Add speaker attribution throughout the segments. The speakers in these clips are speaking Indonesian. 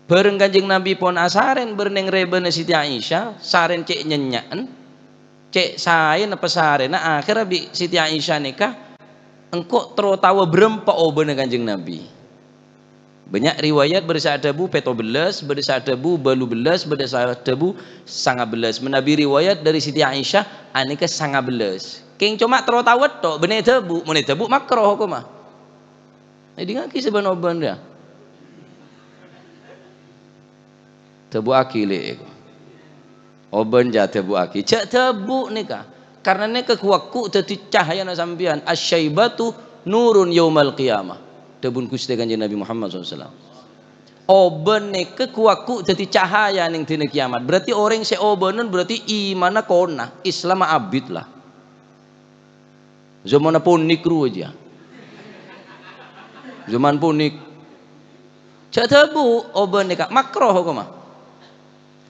Speaker 1: Bareng Kanjeng Nabi pun asaren berneng rebene Siti Aisyah, saren cek nyenyan, cek sain apa saren. Nah akhirnya bi Siti Aisyah nikah, engkau tawa berempat obene Kanjeng Nabi. Banyak riwayat bersadabu peto belas, bersadabu balu belas, bersadabu sanga belas. Menabi riwayat dari Siti Aisyah, aneka sanga belas. King cuma tawa tok, bener tebu makroh kok mah. Jadi ngaki sebenarnya dia. Tebu aki le. Oben ja tebu aki. Cak tebu nikah. Karena ne kekuakku teti cahaya na sampian. Asyaibatu nurun yaumal qiyamah. Tebun Gusti Kanjeng Nabi Muhammad SAW. Oben ne kekuakku teti cahaya ning dina kiamat. Berarti orang se obenon berarti imana kona. Islam abid lah. Zaman pun nikru aja. Zaman pun nik. Cak tebu oben nikah makroh kok mah.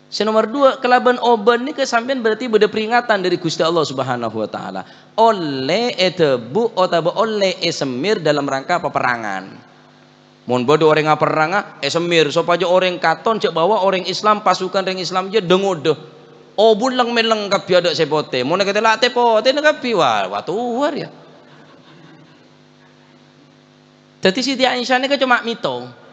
Speaker 1: Nomor 2, kelaban oben ni kesampian berarti beda peringatan dari Gusti Allah Subhanahu wa taala. Oleh etebu otaba oleh esemir dalam rangka peperangan. Mun bodo orang ngaperanga esemir supaya orang katon cek bawa orang Islam pasukan orang Islam je dengodo. Obun lang melengkap ada sepote. Mun kata la tepote nagapi watu war ya. Tadi Siti Aisyah ni cuma mitong.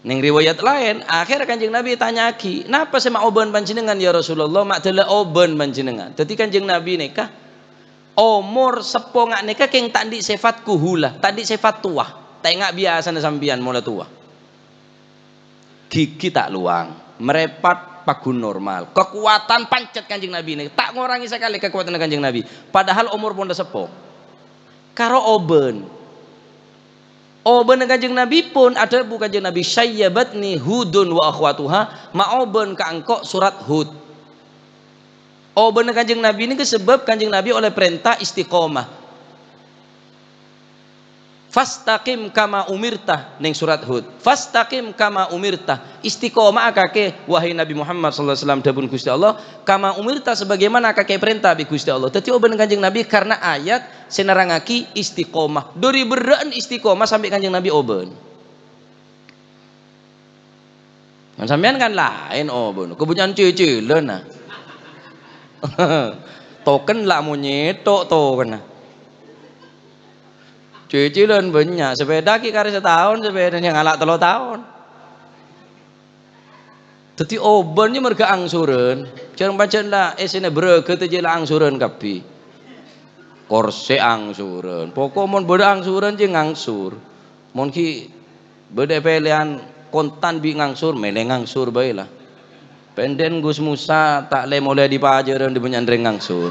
Speaker 1: Neng riwayat lain, akhir Kanjeng Nabi tanya ki, napa sama oben panjenengan ya Rasulullah? Mak tela oben panjenengan. Tadi Kanjeng Nabi nikah, umur sepo ngak nikah keng tandi sifat kuhula, tandi sifat tua, tengak biasa na sampian mula tua. Gigi tak luang, merepat pagun normal, kekuatan pancet Kanjeng Nabi ini, tak ngurangi sekali kekuatan Kanjeng Nabi. Padahal umur pun dah sepo. Karo oben. Oben Kanjeng Nabi pun ada bukan Kanjeng Nabi sayyabatni Hudun wa akhwatuha ma'oben ka angkok surat Hud. Oben Kanjeng Nabi ini sebab Kanjeng Nabi oleh perintah istiqomah. Fastaqim kama umirtah ning surat Hud. Fastaqim kama umirtah. Istiqomah akake wahai Nabi Muhammad sallallahu alaihi wasallam dabun Gusti Allah kama umirtah sebagaimana akake perintah bi Gusti Allah. Dadi oben Kanjeng Nabi karena ayat senerangaki istiqomah. Dari beraan istiqomah sampai Kanjeng Nabi oben. Kan sampean kan lain oben. Kebunyaan cicilun nah. Token lah monyet tok token nah. Cicilan banyak sepeda ki kari setahun sepeda yang ngalak 3 tahun. Jadi obannya mereka angsuran, jangan baca lah esene berke je lah angsuran kapi. Korse angsuran, pokok mon beda angsuran je ngangsur. Mon ki beda pilihan kontan bi ngangsur, meneng ngangsur bae lah. Penden Gus Musa tak le mulai dipajaran di penyandreng ngangsur.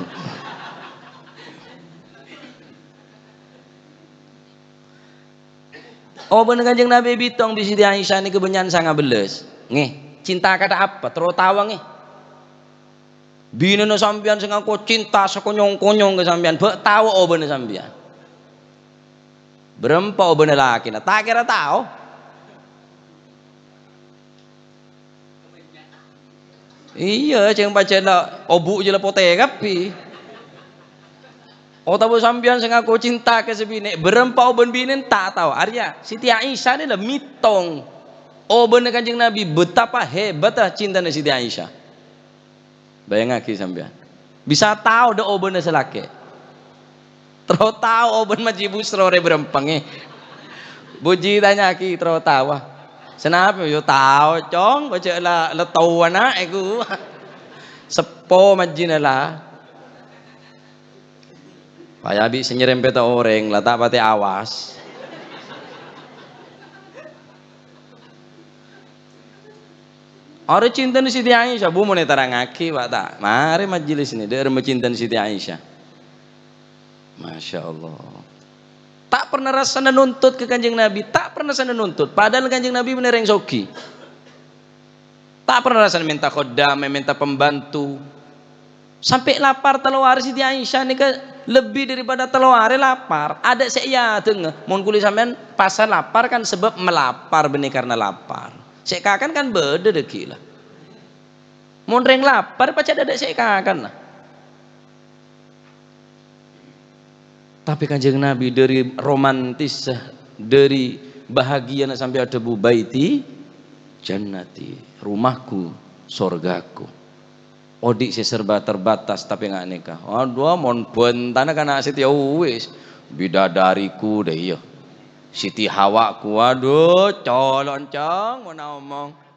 Speaker 1: Oh bener Kanjeng Nabi bitong di Siti Aisyah ini kebenyan sangat beles. Ngeh, cinta kata apa? Terotawa ngeh. Bina sampean sing aku cinta sekonyong-konyong ke sampean. Bek tahu oh bener sampean. Berempa oh bener laki. Nah, tak kira tahu. Iya, ceng baca lah obu je lah pote kapi. Oh tahu sampean sing aku cinta ke sebine berempau ben binen tak tahu Arya Siti Aisyah ni lah mitong oben Kanjeng Nabi betapa hebatlah cinta Siti Aisyah bayangake sampean bisa tahu dah oben selake terus tahu oben majibu serore berempang buji tanya ki terus tahu senapa yo tahu cong baca lah tahu anak aku sepo majina lah Paya bi senyerempet orang lah tak pati awas. Orang cinta ni Siti Aisyah, bu mau netarangaki pak tak. Mari majelis ni dia mencinta Siti Aisyah. Masya Allah. Tak pernah rasa nuntut ke Kanjeng Nabi, tak pernah rasa nuntut. Padahal Kanjeng Nabi bener yang soki. Tak pernah rasa minta khodam, minta pembantu. Sampai lapar telur Siti Aisyah ni ke lebih daripada telur lapar. Ada saya tengah. Mun kulit sampean pasal lapar kan sebab melapar benih karena lapar. Sekakan kan beda deki lah. Mun reng lapar pacar ada sekakan lah. Tapi Kanjeng Nabi dari romantis, dari bahagia sampai ada bu baiti jannati, rumahku, surgaku. Odik si serba terbatas tapi nggak nikah. Aduh, mon bentana kan asit ya wis. Bidadariku deh iya. Siti Hawaku, waduh, coloncong mau ngomong.